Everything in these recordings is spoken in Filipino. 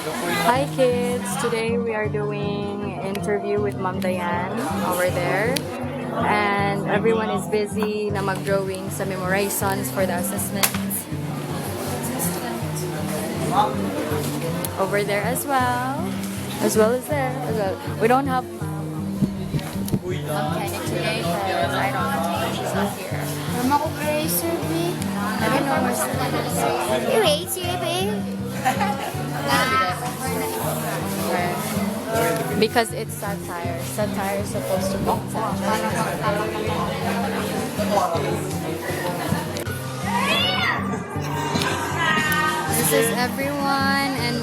Hi kids! Today we are doing interview with Ma'am Diane over there. And everyone is busy na mag-drawing sa memorizons for the assessment. Over there as well. As well as there. As well. We don't have Ma'am Kenny today because I don't know. She's not here. Mama ko eraser, babe. I don't know where's the Eraser, babe. Because it's satire. Satire is supposed to be This is everyone and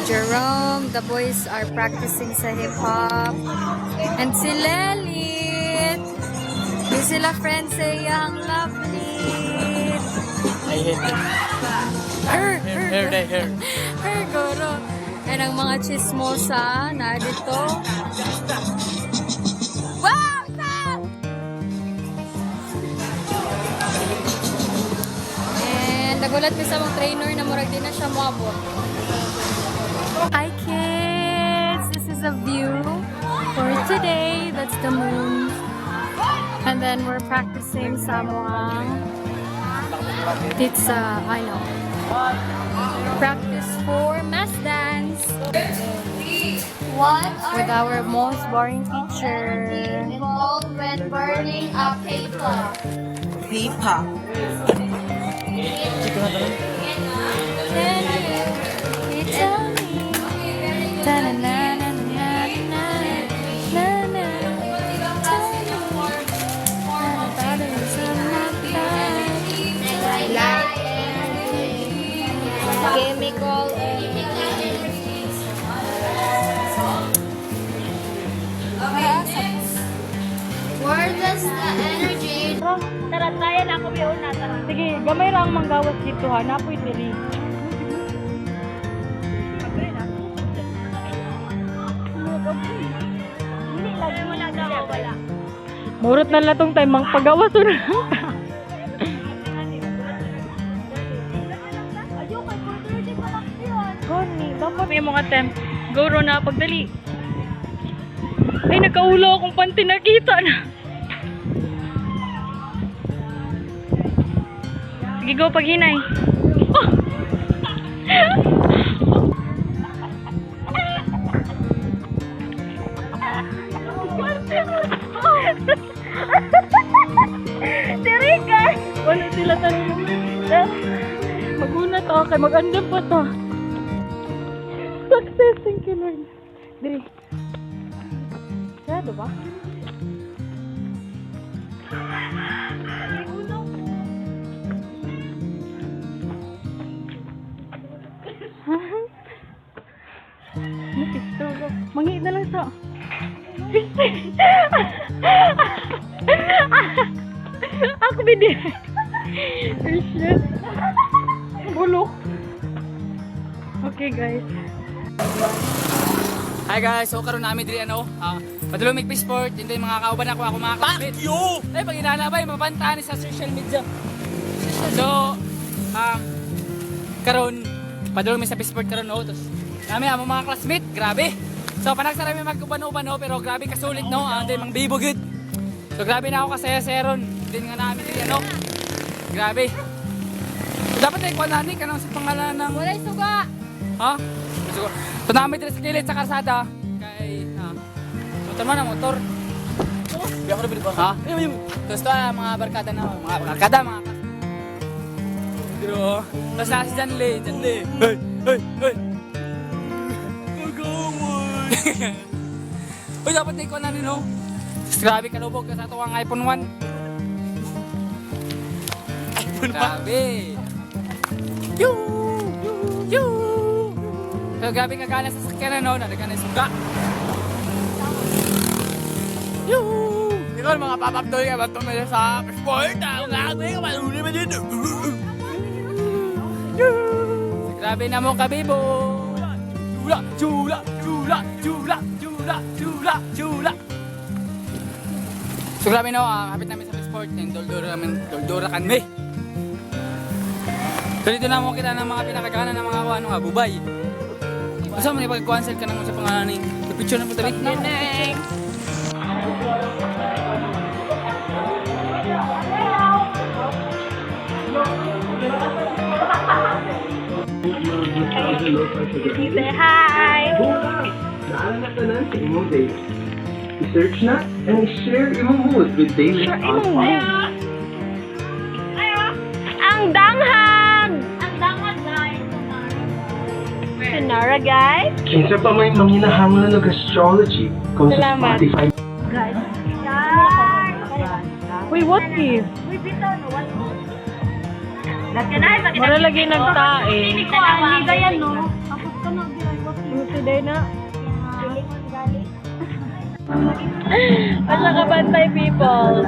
Jerome. The boys are practicing sa hip-hop. And si Lelit. Di sila friends sa Young Lovelit. I hate it. Her, goro. And ang mga chismosa na dito. Wow! Stop! And nagulat ko sa mga trainer na murag din na siya moabot. Hi kids! This is a view for today. That's the moon. And then we're practicing Samoang. It's I know. Practice for mass dance What with our most boring teacher. involved when burning a paper? Pipa. Can you tell me? Ta-na-na-na-na-na, na-na. Tell me about it Chemical Where does the energy Tara, tayo na ako biyon na. Tara. Sige, gamay ra ang manggawas dito ha. Napoy diri. Hindi lagi mo na daw wala. Murot na lang tong time mang pagawas na. Gani, dapat may mga time. Go ro na pagdali. Ay, nakaulo akong panty nakita na. Sige, go paghinay. Terika! Wala sila tanong. Magunat ako kay mag-andam pa to. Success, thank you Lord. Diri. Sarado ba? Mangi na lang sa... Ako bidi. Shit. Bulok. Okay guys. Hi guys, so karon namin diri padulong mig sport, dito yung mga kauban ako mga kapit. Fuck you! Ay pag inanabay mabanta ni sa social media. So, karon padulong mi sa sport karon tos. Nami ang mga classmate, grabe. So panagsara mi magubano-ubano pero grabe kasulit no, anday mang bibo gud. So grabe na ako kasaya-saya ron. Din nga namin diri Grabe. So, dapat ay kuanani kanang sa pangalan ng Walay suga! ha? So, ito namin dito sa kilid sa karsada. Kay, motor man ang motor. Biya ko na binibang. Ha? Tapos ito mga barkada na, mga barkada, mga pero, tapos na si Janle. Hey! Magawad! Uy, dapat na ikaw na rin, no? Tapos grabe kalubog ka sa tuwang iPhone 1. iPhone 1? Grabe! Yoo! So, grabe kagana sa sakyanan, no? Nalagyan na suga. Yoo! Ikaw mga papapdoy ka ba ito medyo sa sport? Grabe ka, maluli ba dito? So, grabe na mo kabibo! Chula! So, grabe no, kapit namin sa sport. Doldora kami. So, dito na mo kita ng mga pinakagana ng mga bubay. Basta mo ipag-cancel ka nang sa pangalan ni. Picture na po tabi. Say hi! Naalala ka na sa imong date. I-search na and i-share imong mood with daily Ang danghag! Ang danghag, guys. Sonara, guys. Kinsa pa may manginahanglan ng astrology kung sa Salamat. Spotify. Uy, what if? Mara lagi nagtae. Today na. Wala ka bantay, people.